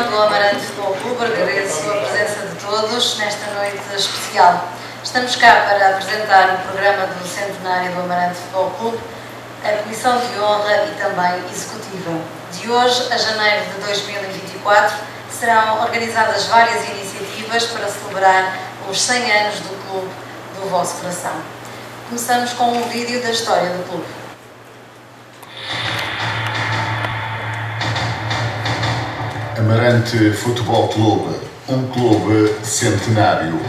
Comissão do Amarante Futebol Clube agradeço a presença de todos nesta noite especial. Estamos cá para apresentar o programa do Centenário do Amarante Futebol Clube, a Comissão de Honra e também Executiva. De hoje a janeiro de 2024 serão organizadas várias iniciativas para celebrar os 100 anos do clube do vosso coração. Começamos com um vídeo da história do clube. Amarante Futebol Clube, um clube centenário.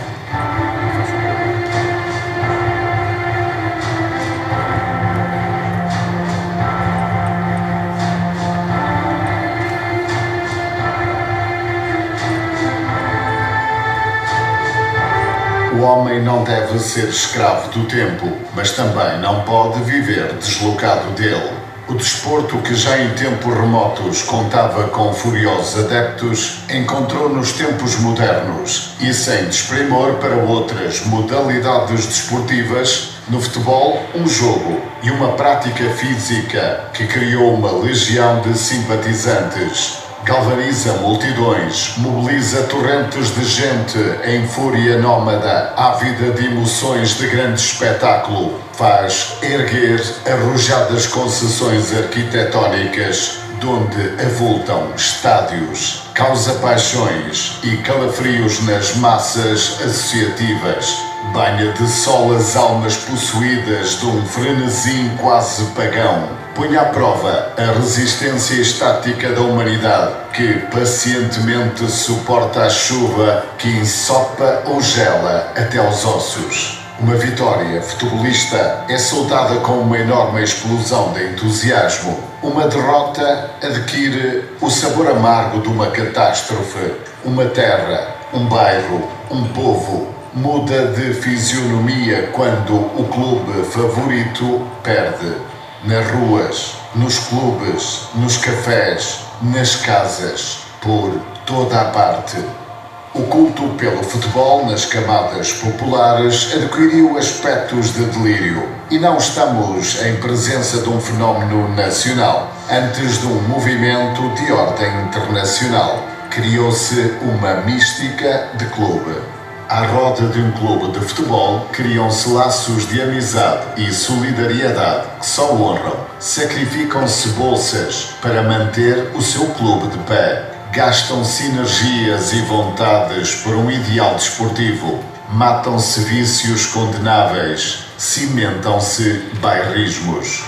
O homem não deve ser escravo do tempo, mas também não pode viver deslocado dele. O desporto, que já em tempos remotos contava com furiosos adeptos, encontrou nos tempos modernos e sem desprimor para outras modalidades desportivas, no futebol, um jogo e uma prática física que criou uma legião de simpatizantes. Galvaniza multidões, mobiliza torrentes de gente em fúria nómada, ávida de emoções de grande espetáculo, faz erguer arrojadas concessões arquitetónicas, donde avultam estádios, causa paixões e calafrios nas massas associativas, banha de sol as almas possuídas de um frenesim quase pagão, põe à prova a resistência estática da humanidade, que pacientemente suporta a chuva que ensopa ou gela até aos ossos. Uma vitória futebolista é saudada com uma enorme explosão de entusiasmo. Uma derrota adquire o sabor amargo de uma catástrofe. Uma terra, um bairro, um povo muda de fisionomia quando o clube favorito perde. Nas ruas, nos clubes, nos cafés, nas casas, por toda a parte. O culto pelo futebol nas camadas populares adquiriu aspectos de delírio e não estamos em presença de um fenómeno nacional, antes de um movimento de ordem internacional. Criou-se uma mística de clube. À roda de um clube de futebol, criam-se laços de amizade e solidariedade que só honram. Sacrificam-se bolsas para manter o seu clube de pé. Gastam-se energias e vontades por um ideal desportivo. Matam-se vícios condenáveis. Cimentam-se bairrismos.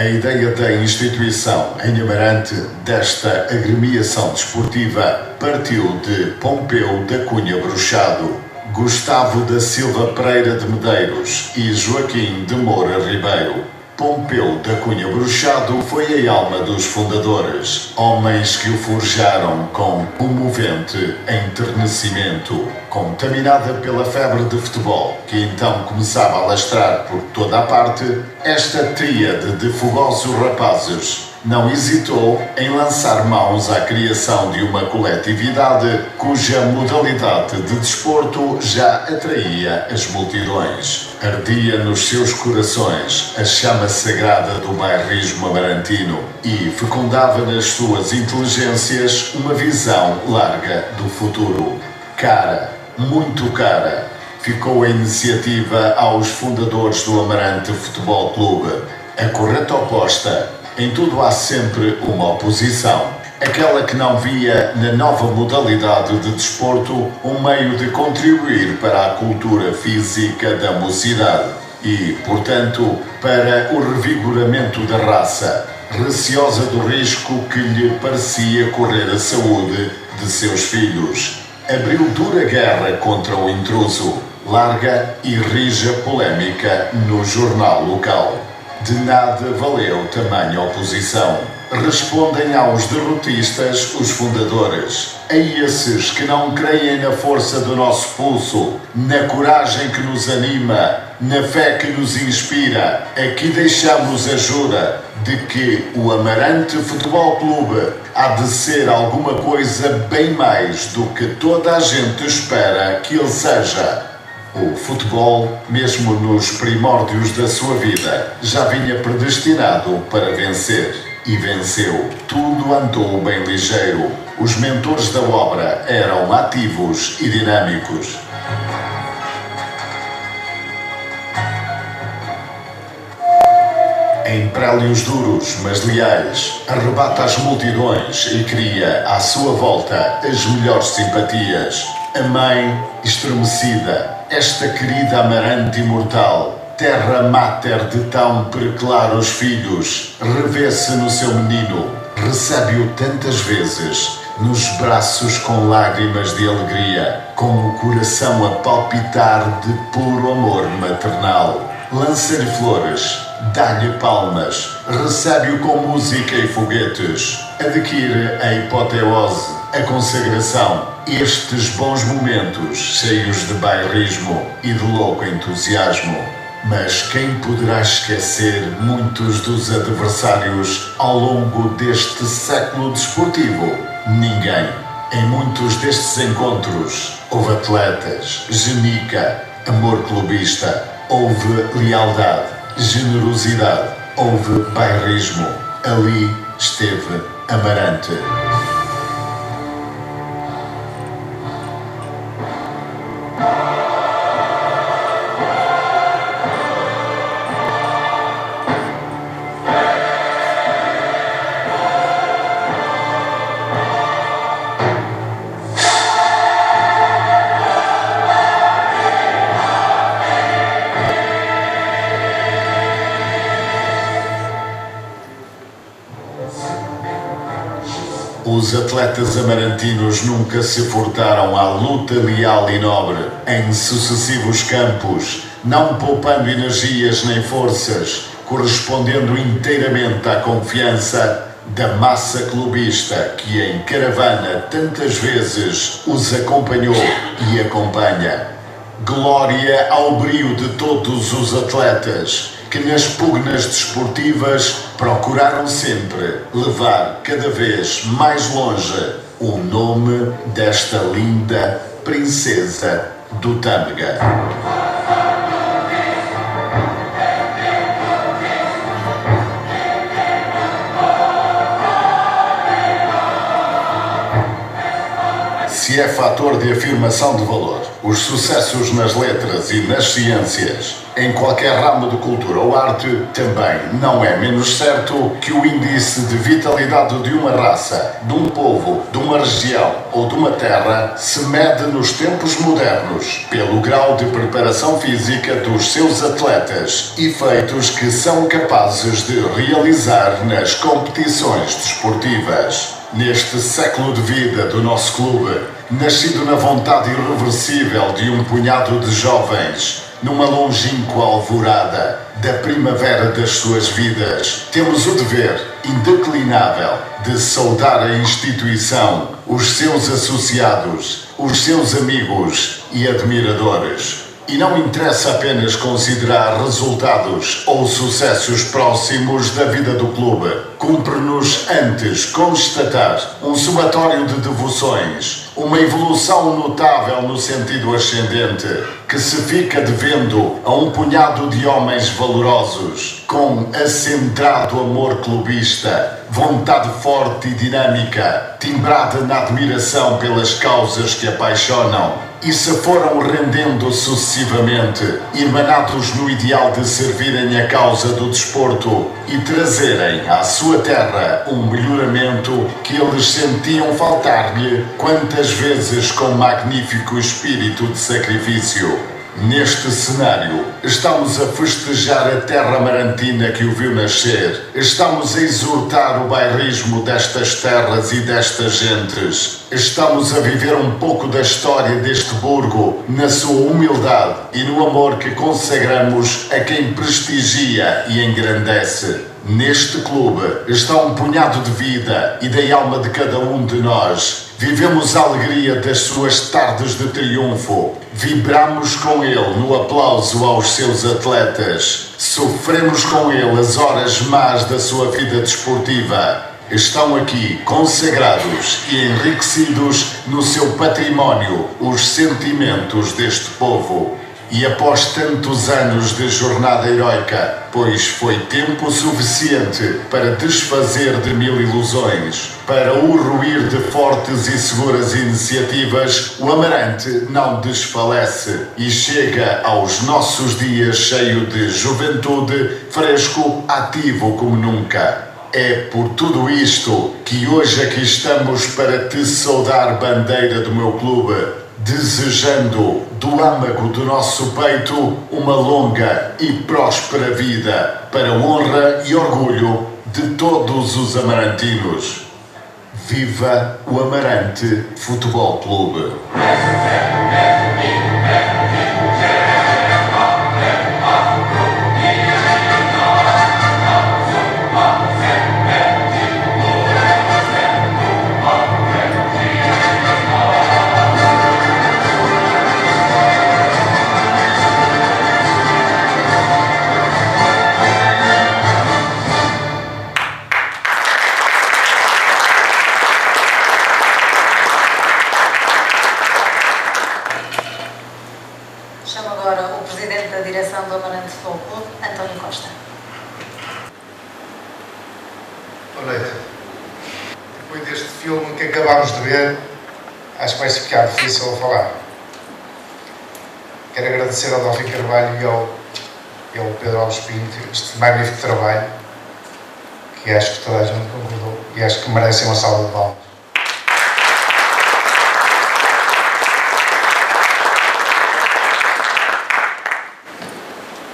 A ideia da instituição em Amarante, desta agremiação desportiva, partiu de Pompeu da Cunha Bruxado, Gustavo da Silva Pereira de Medeiros e Joaquim de Moura Ribeiro. Pompeu da Cunha Bruxado foi a alma dos fundadores, homens que o forjaram com comovente enternecimento, contaminada pela febre de futebol, que então começava a alastrar por toda a parte. Esta tríade de fogosos rapazes não hesitou em lançar mãos à criação de uma coletividade cuja modalidade de desporto já atraía as multidões. Ardia nos seus corações a chama sagrada do bairrismo amarantino e fecundava nas suas inteligências uma visão larga do futuro. Cara, muito cara, ficou a iniciativa aos fundadores do Amarante Futebol Clube. A correta oposta, em tudo há sempre uma oposição. Aquela que não via na nova modalidade de desporto um meio de contribuir para a cultura física da mocidade e, portanto, para o revigoramento da raça, receosa do risco que lhe parecia correr a saúde de seus filhos. Abriu dura guerra contra o intruso, larga e rija polémica no jornal local. De nada valeu tamanha oposição. Respondem aos derrotistas os fundadores, a esses que não creem na força do nosso pulso, na coragem que nos anima, na fé que nos inspira. Aqui deixamos a jura de que o Amarante Futebol Clube há de ser alguma coisa bem mais do que toda a gente espera que ele seja. O futebol, mesmo nos primórdios da sua vida, já vinha predestinado para vencer. E venceu. Tudo andou bem ligeiro. Os mentores da obra eram ativos e dinâmicos. Em prélios duros, mas leais, arrebata as multidões e cria à sua volta as melhores simpatias. A mãe, estremecida, esta querida Amarante imortal, terra máter de tão preclaros filhos, revê-se no seu menino, recebe-o tantas vezes, nos braços com lágrimas de alegria, com o coração a palpitar de puro amor maternal. Lança-lhe flores, dá-lhe palmas, recebe-o com música e foguetes, adquire a hipoteose, a consagração, estes bons momentos cheios de bairrismo e de louco entusiasmo. Mas quem poderá esquecer muitos dos adversários ao longo deste século desportivo? Ninguém. Em muitos destes encontros houve atletas, genica, amor clubista, houve lealdade, generosidade, houve bairrismo. Ali esteve Amarante. Os atletas amarantinos nunca se furtaram à luta leal e nobre em sucessivos campos, não poupando energias nem forças, correspondendo inteiramente à confiança da massa clubista que em caravana tantas vezes os acompanhou e acompanha. Glória ao brio de todos os atletas que nas pugnas desportivas procuraram sempre levar cada vez mais longe o nome desta linda princesa do Tâmega. Se é fator de afirmação de valor, os sucessos nas letras e nas ciências, em qualquer ramo de cultura ou arte, também não é menos certo que o índice de vitalidade de uma raça, de um povo, de uma região ou de uma terra se mede nos tempos modernos pelo grau de preparação física dos seus atletas e feitos que são capazes de realizar nas competições desportivas. Neste século de vida do nosso clube, nascido na vontade irreversível de um punhado de jovens, numa longínqua alvorada da primavera das suas vidas, temos o dever indeclinável de saudar a instituição, os seus associados, os seus amigos e admiradores. E não interessa apenas considerar resultados ou sucessos próximos da vida do clube. Cumpre-nos antes constatar um somatório de devoções, uma evolução notável no sentido ascendente, que se fica devendo a um punhado de homens valorosos, com acendrado amor clubista, vontade forte e dinâmica, timbrada na admiração pelas causas que apaixonam, e se foram rendendo sucessivamente, irmanados no ideal de servirem a causa do desporto e trazerem à sua terra um melhoramento que eles sentiam faltar-lhe quantas vezes com magnífico espírito de sacrifício. Neste cenário, estamos a festejar a terra amarantina que o viu nascer. Estamos a exortar o bairrismo destas terras e destas gentes. Estamos a viver um pouco da história deste burgo, na sua humildade e no amor que consagramos a quem prestigia e engrandece. Neste clube está um punhado de vida e da alma de cada um de nós. Vivemos a alegria das suas tardes de triunfo. Vibramos com ele no aplauso aos seus atletas. Sofremos com ele as horas más da sua vida desportiva. Estão aqui consagrados e enriquecidos no seu património os sentimentos deste povo. E após tantos anos de jornada heroica, pois foi tempo suficiente para desfazer de mil ilusões, para o ruir de fortes e seguras iniciativas, o Amarante não desfalece e chega aos nossos dias cheio de juventude, fresco, ativo como nunca. É por tudo isto que hoje aqui estamos para te saudar, bandeira do meu clube, desejando do âmago do nosso peito uma longa e próspera vida para a honra e orgulho de todos os amarantinos. Viva o Amarante Futebol Clube! Chamo agora o Presidente da Direção do Amarante Futebol Clube, António Costa. Boa noite. Depois deste filme que acabámos de ver, acho que vai ficar difícil a falar. Quero agradecer ao Delfim Carvalho e ao Pedro Alves Pinto este magnífico trabalho, que acho que toda a gente concordou e acho que merecem uma salva de palmas.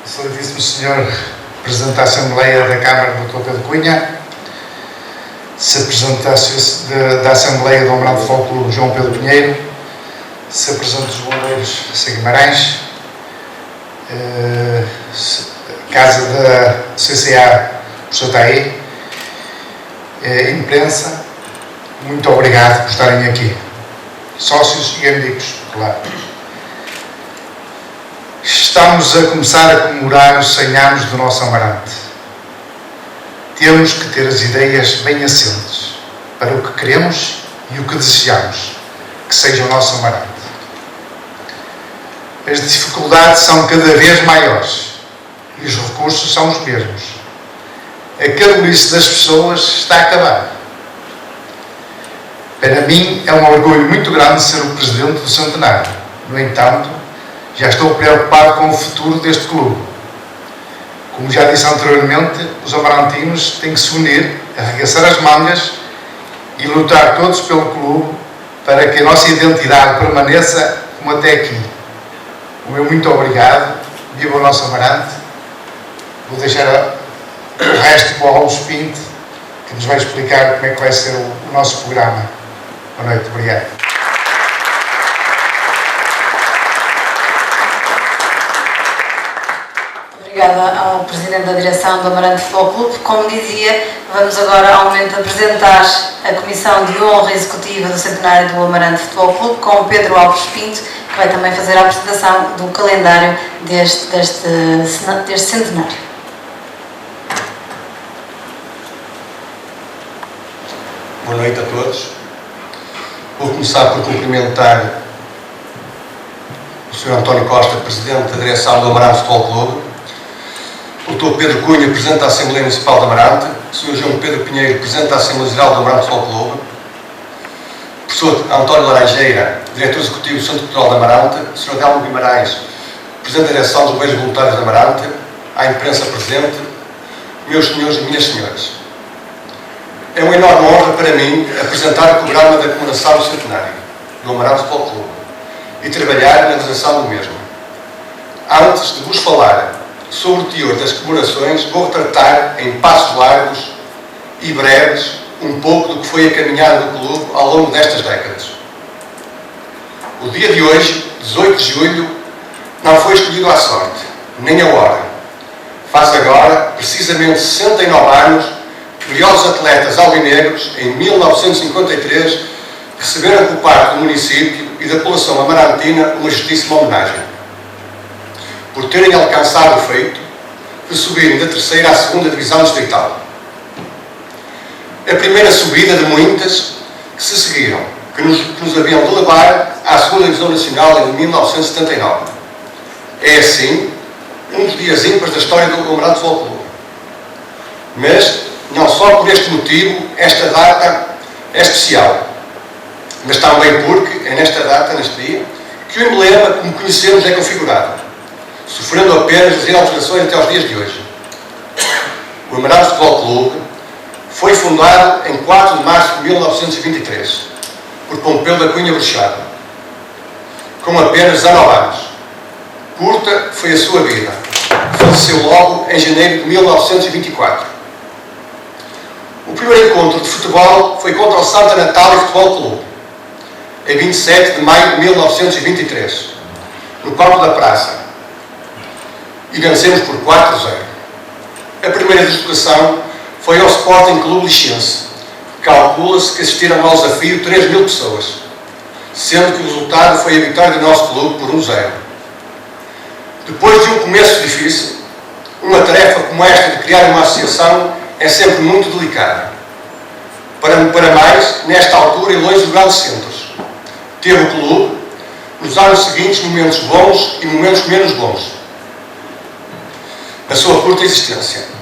Excelentíssimo Senhor Presidente da Assembleia da Câmara, Dr. Pedro Cunha, Sr. Presidente da Assembleia do Amarante Futebol Clube, João Pedro Pinheiro, Sr. Presidente dos Bombeiros, C. Guimarães, Casa da CCA, Professor Taí, imprensa, muito obrigado por estarem aqui. Sócios e amigos, claro. Estamos a começar a comemorar os 100 anos do nosso Amarante. Temos que ter as ideias bem assentes para o que queremos e o que desejamos que seja o nosso Amarante. As dificuldades são cada vez maiores e os recursos são os mesmos. A carolice das pessoas está a acabar. Para mim é um orgulho muito grande ser o Presidente do Centenário. No entanto, já estou preocupado com o futuro deste clube. Como já disse anteriormente, os amarantinos têm que se unir, arregaçar as mangas e lutar todos pelo clube para que a nossa identidade permaneça como até aqui. O meu muito obrigado, viva o nosso Amarante. Vou deixar o resto para o Alves Pinto, que nos vai explicar como é que vai ser o nosso programa. Boa noite, obrigado. Obrigada ao Presidente da Direção do Amarante Futebol Clube. Como dizia, vamos agora ao momento apresentar a Comissão de Honra Executiva do Centenário do Amarante Futebol Clube com o Pedro Alves Pinto, que vai também fazer a apresentação do calendário deste centenário. Boa noite a todos. Vou começar por cumprimentar o Sr. António Costa, Presidente da Direção do Amarante Futebol Clube, o Dr. Pedro Cunha, Presidente da Assembleia Municipal de Amarante, o Sr. João Pedro Pinheiro, Presidente da Assembleia Geral do Amarante Futebol Clube, o professor António Laranjeira, diretor executivo do Centro Cultural de Amarante, Sr. Adelmo Guimarães, presidente da direção dos Bombeiros Voluntários de Amarante, à imprensa presente, meus senhores e minhas senhoras. É uma enorme honra para mim apresentar o programa da comemoração do centenário do Amarante Futebol Clube e trabalhar na realização do mesmo. Antes de vos falar sobre o teor das comemorações, vou retratar em passos largos e breves um pouco do que foi a caminhada do clube ao longo destas décadas. O dia de hoje, 18 de julho, não foi escolhido à sorte, nem a hora. Faz agora, precisamente 69 anos, que brilhosos atletas albinegros, em 1953, receberam por parte do município e da população amarantina uma justíssima homenagem, por terem alcançado o feito de subirem da terceira à segunda divisão distrital. A primeira subida de muitas que se seguiram, que nos haviam de levar à segunda divisão nacional em 1979. É assim um dos dias ímpares da história do Amarante Futebol Clube. Mas, não só por este motivo, esta data é especial, mas também porque é nesta data, neste dia, que o emblema, como conhecemos, é configurado, sofrendo apenas as alterações até aos dias de hoje. O Amarante Futebol Clube foi fundado em 4 de março de 1923, por Pompeu da Cunha Bruxado, com apenas 19 anos. Curta foi a sua vida. Faleceu logo em janeiro de 1924. O primeiro encontro de futebol foi contra o Santa Natália Futebol Clube, em 27 de maio de 1923, no campo da Praça, e vencemos por 4-0. A primeira deslocação foi ao Sporting Clube Lixense. Calcula-se que assistiram ao desafio 3.000 pessoas, sendo que o resultado foi a vitória do nosso clube por 1-0. Depois de um começo difícil, uma tarefa como esta de criar uma associação é sempre muito delicada. Para mais, nesta altura e longe dos grandes centros. Teve o clube, nos anos seguintes, momentos bons e momentos menos bons, na sua curta existência.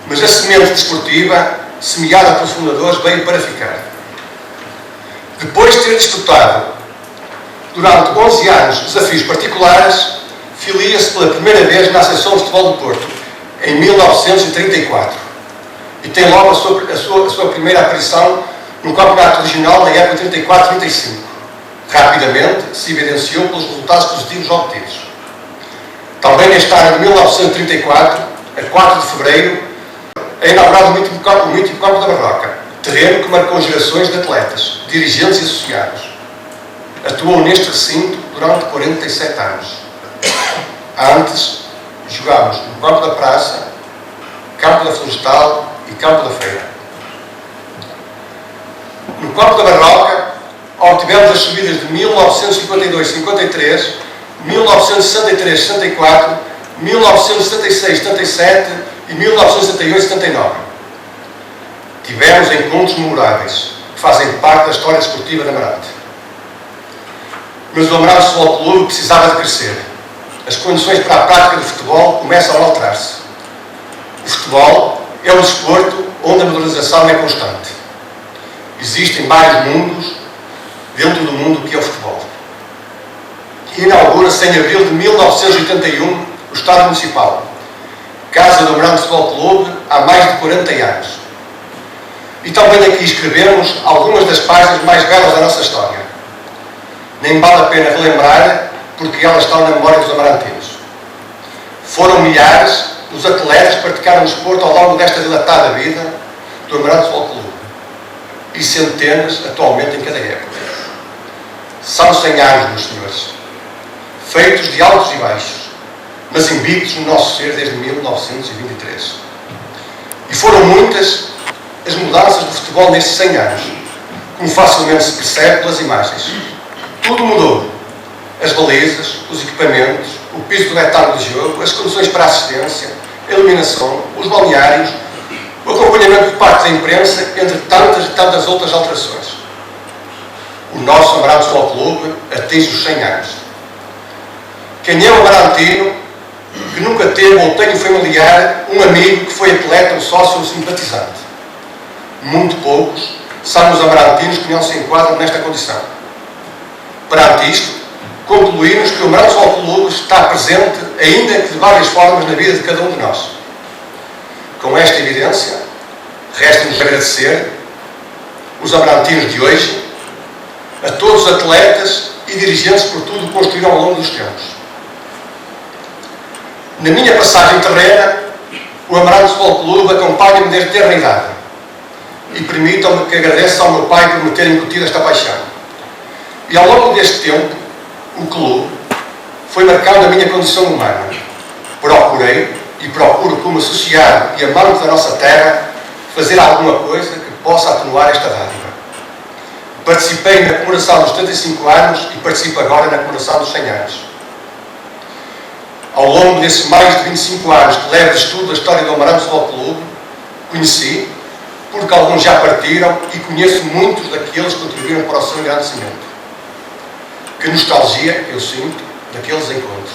Mas a semente desportiva, semeada pelos fundadores, veio para ficar. Depois de ter disputado, durante 11 anos, desafios particulares, filia-se pela primeira vez na Associação de Futebol do Porto, em 1934. E tem logo a sua primeira aparição no Campeonato Regional da época 34-35. Rapidamente se evidenciou pelos resultados positivos obtidos. Também neste ano de 1934, a 4 de fevereiro, é inaugurado o mítico Campo da Barroca, terreno que marcou gerações de atletas, dirigentes e associados. Atuou neste recinto durante 47 anos. Antes, jogámos no Campo da Praça, Campo da Florestal e Campo da Feira. No Campo da Barroca, obtivemos as subidas de 1952-53, 1963-64, 1976-77 e 1978-79. Tivemos encontros memoráveis que fazem parte da história desportiva de Amarante. Mas o Amarante Futebol Clube precisava de crescer. As condições para a prática do futebol começam a alterar-se. O futebol é um desporto onde a modernização é constante. Existem vários mundos dentro do mundo que é o futebol. E inaugura-se em abril de 1981 o Estádio Municipal, casa do Amarante Futebol Clube, há mais de 40 anos. E também aqui escrevemos algumas das páginas mais belas da nossa história. Nem vale a pena relembrar, porque elas estão na memória dos amarantinos. Foram milhares os atletas que praticaram o desporto ao longo desta dilatada vida do Amarante Futebol Clube, e centenas atualmente em cada época. São 100 anos, meus senhores, feitos de altos e baixos, mas invictos no nosso ser desde 1923. E foram muitas as mudanças do futebol nestes 100 anos, como facilmente se percebe pelas imagens. Tudo mudou. As balizas, os equipamentos, o piso do retângulo de jogo, as condições para a assistência, a iluminação, os balneários, o acompanhamento por parte da imprensa, entre tantas e tantas outras alterações. O nosso Amarante Futebol Clube atinge os 100 anos. Quem é o amarantino que nunca teve ou tem um familiar, um amigo que foi atleta, um sócio ou simpatizante? Muito poucos são os amarantinos que não se enquadram nesta condição. Perante isto, concluímos que o Amarante Futebol Clube está presente, ainda que de várias formas, na vida de cada um de nós. Com esta evidência, resta-nos agradecer os amarantinos de hoje, a todos os atletas e dirigentes por tudo que construíram ao longo dos tempos. Na minha passagem terrena, o Amarante Futebol Clube acompanha-me desde a eternidade e permitam-me que agradeça ao meu pai por me ter incutido esta paixão. E ao longo deste tempo, o clube foi marcando a minha condição humana. Procurei e procuro, como associado e amante da nossa terra, fazer alguma coisa que possa atenuar esta dádiva. Participei na comemoração dos 75 anos e participo agora na comemoração dos 100 anos. Ao longo desses mais de 25 anos que levo de estudo da história do Amarante Futebol Clube, conheci, porque alguns já partiram, e conheço muitos daqueles que contribuíram para o seu engrandecimento. Que nostalgia eu sinto daqueles encontros,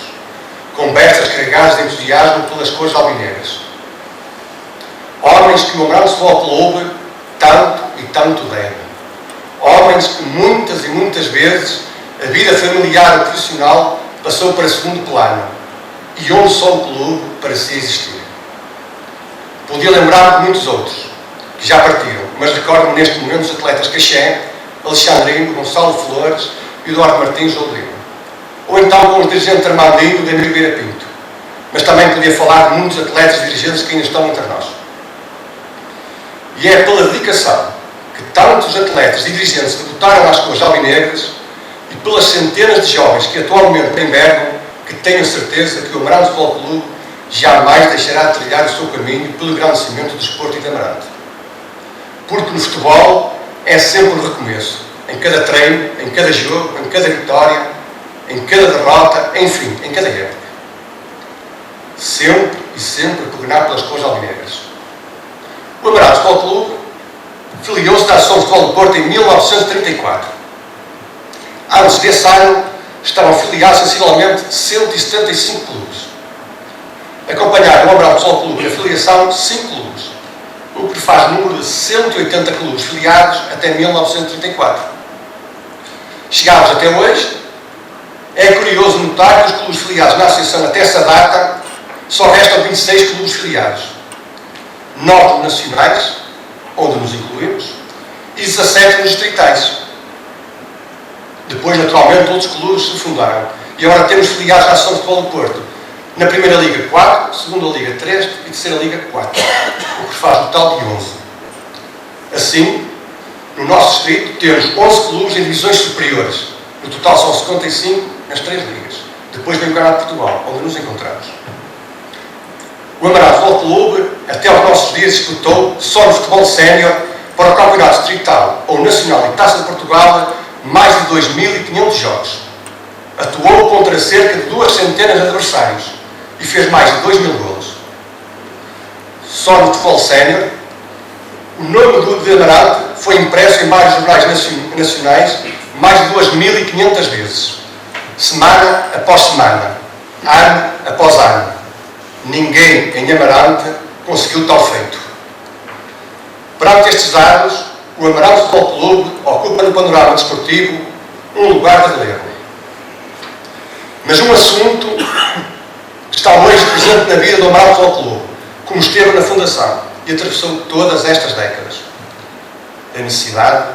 conversas carregadas de entusiasmo pelas cores albinegras. Homens que o Amarante Futebol Clube tanto e tanto deve. Homens que muitas e muitas vezes a vida familiar e profissional passou para segundo plano e onde só o clube parecia existir. Podia lembrar de muitos outros que já partiram, mas recordo-me neste momento os atletas Caxé, Alexandrino, Gonçalo Flores e Eduardo Martins Rodrigo. Ou então com os dirigentes Armandinho de Emílio Vieira Pinto. Mas também podia falar de muitos atletas e dirigentes que ainda estão entre nós. E é pela dedicação que tantos atletas e dirigentes debutaram às cores albinegras e pelas centenas de jovens que atualmente envergam que tenho certeza que o Amarante Futebol Clube jamais deixará de trilhar o seu caminho pelo engrandecimento do desporto e da Amarante. Porque no futebol é sempre um recomeço. Em cada treino, em cada jogo, em cada vitória, em cada derrota, enfim, em cada época. Sempre e sempre pugnar pelas cores albinegras. O Amarante Futebol Clube filiou-se da Associação de Futebol do Porto em 1934. Antes desse ano, estavam filiados sensivelmente 175 clubes. Acompanharam o Amarante Futebol Clube na filiação 5 clubes, o que faz número de 180 clubes filiados até 1934. Chegámos até hoje. É curioso notar que os clubes filiados na Associação até essa data só restam 26 clubes filiados. 9 nacionais, onde nos incluímos, e 17 nos distritais. Depois, naturalmente, outros clubes se fundaram. E agora temos filiados na Associação de Futebol do Porto. Na Primeira Liga 4, Segunda Liga 3 e Terceira Liga 4. O que faz um total de 11. Assim, no nosso distrito temos 11 clubes em divisões superiores. No total são 55 nas 3 ligas. Depois vem o Campeonato de Portugal, onde nos encontramos. O Amarante Futebol Clube, até aos nossos dias, disputou só no futebol sénior para o Campeonato Distrital ou Nacional e Taça de Portugal mais de 2.500 jogos. Atuou contra cerca de 200 de adversários e fez mais de 2.000 golos. Só no futebol sénior, o nome do Amarante foi impresso em vários jornais nacionais mais de 2.500 vezes, semana após semana, ano após ano. Ninguém em Amarante conseguiu tal feito. Perante estes dados, o Amarante Futebol Clube ocupa no panorama desportivo um lugar de relevo. Mas um assunto está hoje presente na vida do Amarante Futebol Clube, como esteve na fundação e atravessou todas estas décadas. A necessidade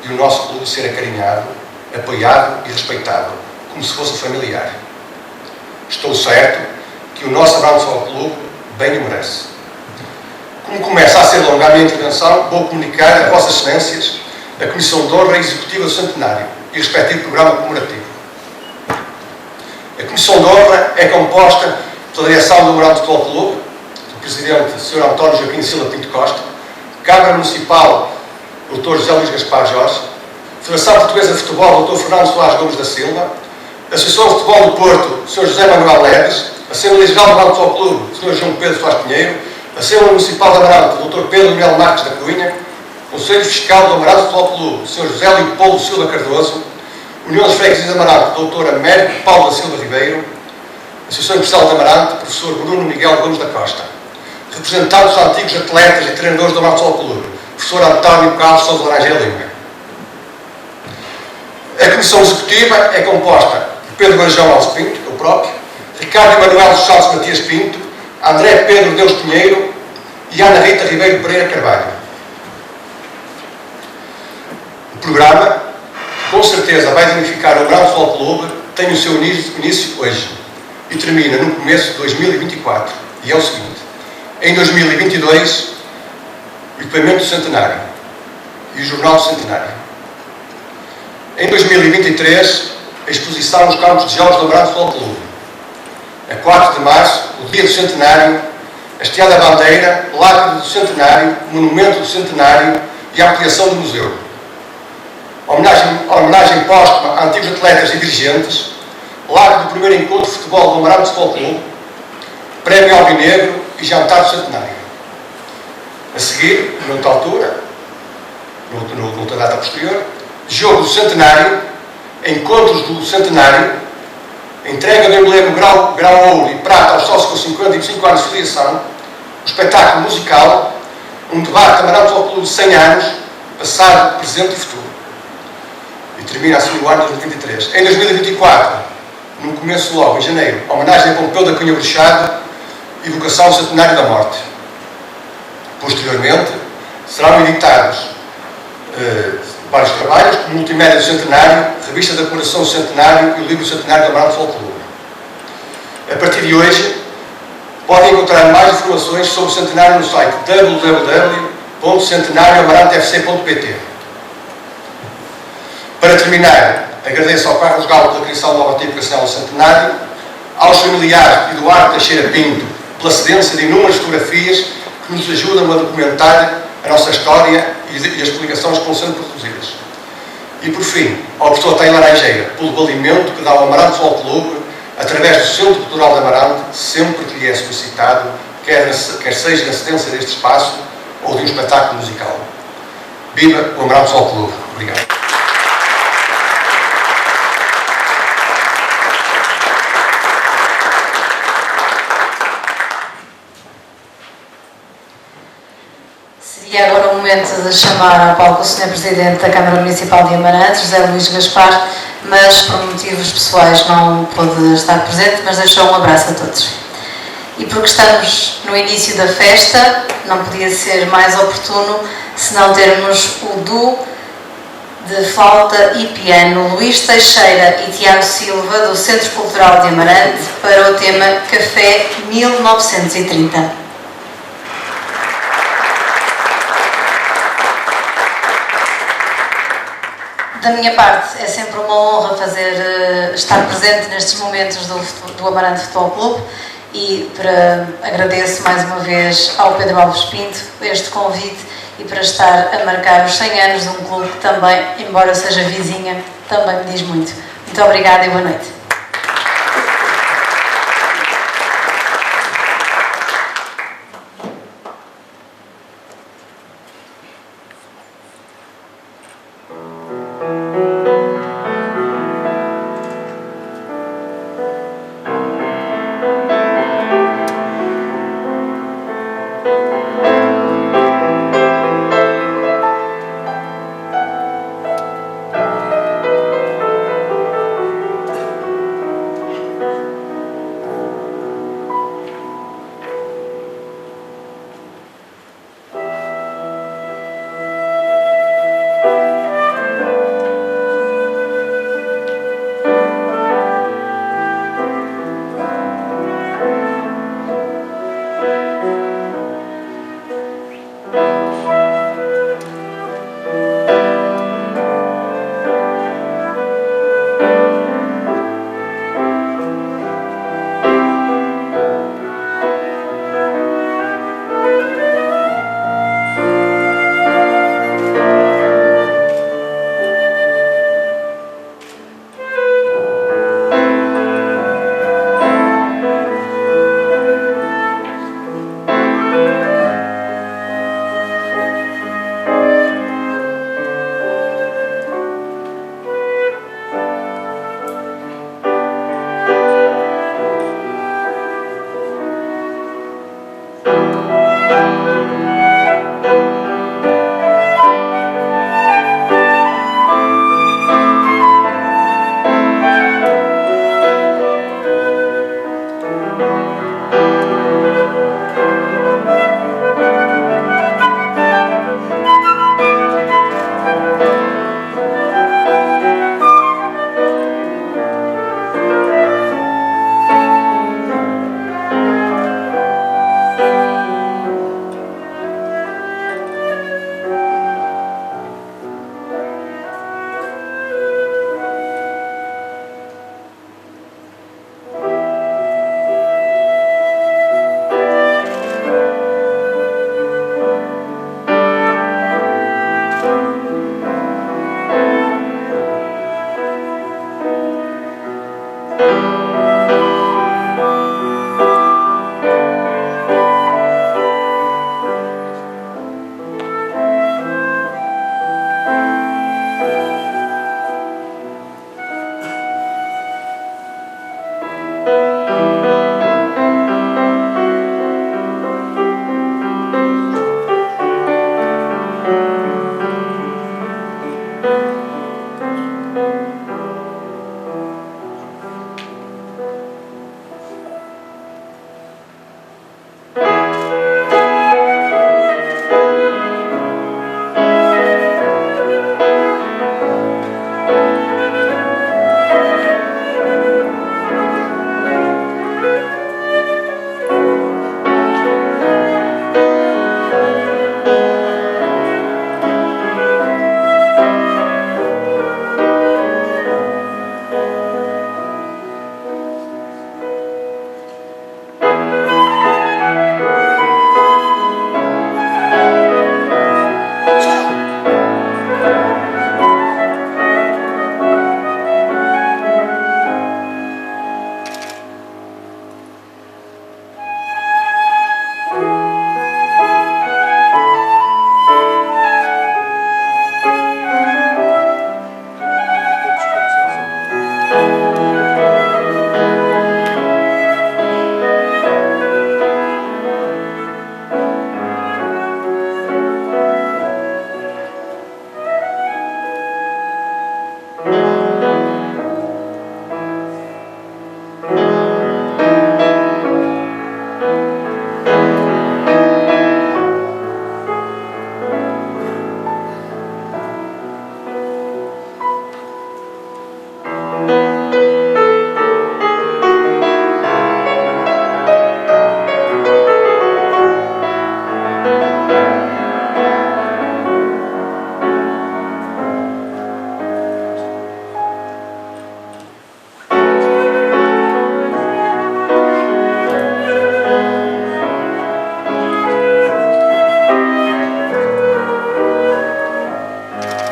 de o nosso clube ser acarinhado, apoiado e respeitado, como se fosse familiar. Estou certo que o nosso Amarante Futebol Clube bem o merece. Como começa a ser longa a minha intervenção, vou comunicar a Vossas Excelências a Comissão de Honra Executiva do Centenário e o respectivo programa comemorativo. A Comissão de Honra é composta pela direção do Amarante Futebol Clube, do Presidente Sr. António Joaquim Silva Pinto Costa, Câmara Municipal Dr. José Luís Gaspar Jorge, Federação Portuguesa de Futebol Dr. Fernando Soares Gomes da Silva, Associação de Futebol do Porto Sr. José Manuel Leves, Assembleia Geral do Amarante Futebol Clube Sr. João Pedro Soares Pinheiro, Assembleia Municipal de Amarante Dr. Pedro Miguel Marques da Cunha, Conselho Fiscal do Amarante Futebol Clube Sr. José Leopoldo Silva Cardoso, União dos Freguesias de Amarante Dr. Américo Paulo da Silva Ribeiro, Associação Empresarial de Amarante Professor Bruno Miguel Gomes da Costa, representantes dos antigos atletas e treinadores do Amarante Futebol Clube professor António Carlos Sousa Laranjeira Lima. A Comissão Executiva é composta por Pedro Marjão Alves Pinto, eu próprio, Ricardo Emanuel dos Santos Matias Pinto, André Pedro Deus Pinheiro e Ana Rita Ribeiro Pereira Carvalho. O programa, com certeza, vai dignificar o Grande Futebol Clube, tem o seu início hoje e termina no começo de 2024. E é o seguinte: em 2022, o equipamento do Centenário e o Jornal do Centenário. Em 2023, a exposição nos campos de jogos do Grande Futebol Clube. A 4 de março, o Dia do Centenário, a Estiada Bandeira, Lápide do Centenário, Monumento do Centenário e a ampliação do museu. Homenagem póstuma a antigos atletas e dirigentes, Lápide do primeiro encontro de futebol do Amarante Futebol Clube, Prémio Albinegro e Jantar do Centenário. A seguir, noutra altura, noutra data posterior, Jogo do Centenário, Encontros do Centenário, entrega do emblema grau ouro e prata aos sócios com 55 anos de filiação, um espetáculo musical, um debate Amarante Futebol Clube de 100 anos, passado, presente e futuro. E termina assim o ano de 2023. Em 2024, no começo logo, em janeiro, homenagem a Pompeu da Cunha Bruxado, evocação do Centenário da Morte. Posteriormente, serão editados vários trabalhos, como Multimédia do Centenário, Revista da Comemoração do Centenário e o Livro do Centenário do Amarante Futebol Clube. A partir de hoje, podem encontrar mais informações sobre o Centenário no site www.centenarioamarantefc.pt. Para terminar, agradeço ao Carlos Galo pela criação do logotipo nacional do Centenário, aos familiares de Eduardo Teixeira Pinto pela cedência de inúmeras fotografias que nos ajudam a documentar a nossa história e as publicações que vão sendo produzidas. E por fim, ao professor Taylor Laranjeira, pelo valimento que dá ao Amarante Futebol Clube, através do Centro Cultural de Amarante, sempre que lhe é solicitado, quer seja na cedência deste espaço ou de um espetáculo musical. Viva o Amarante Futebol Clube. Obrigado. E agora o momento de chamar ao palco o Sr. Presidente da Câmara Municipal de Amarante, José Luís Gaspar, mas por motivos pessoais não pôde estar presente, mas deixou um abraço a todos. E porque estamos no início da festa, não podia ser mais oportuno se não termos o duo de flauta e piano Luís Teixeira e Tiago Silva, do Centro Cultural de Amarante, para o tema Café 1930. Da minha parte, é sempre uma honra estar presente nestes momentos do Amarante Futebol Clube e agradeço mais uma vez ao Pedro Alves Pinto este convite e para estar a marcar os 100 anos de um clube que também, embora seja vizinha, também me diz muito. Muito obrigada e boa noite.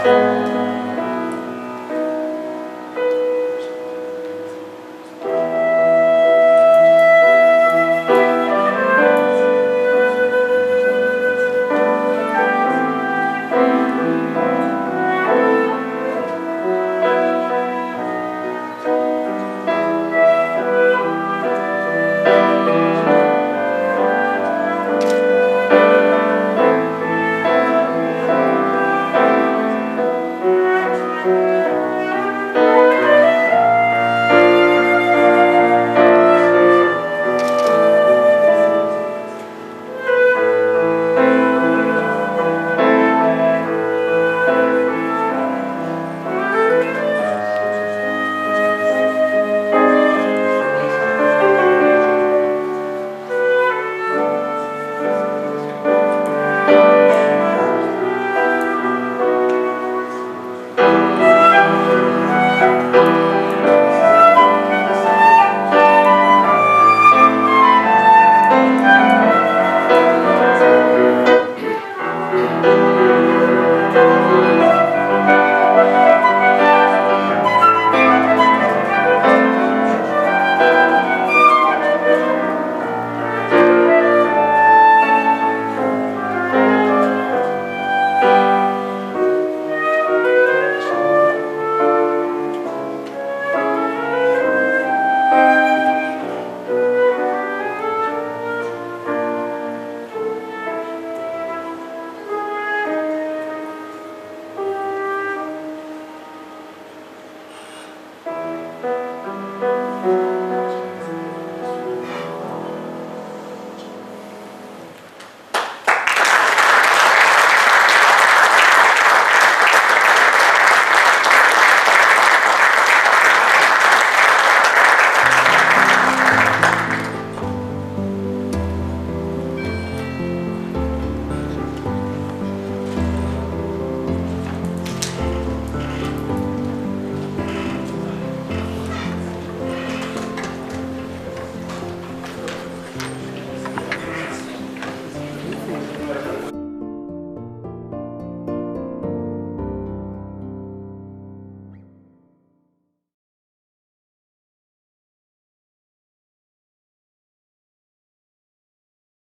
Obrigada.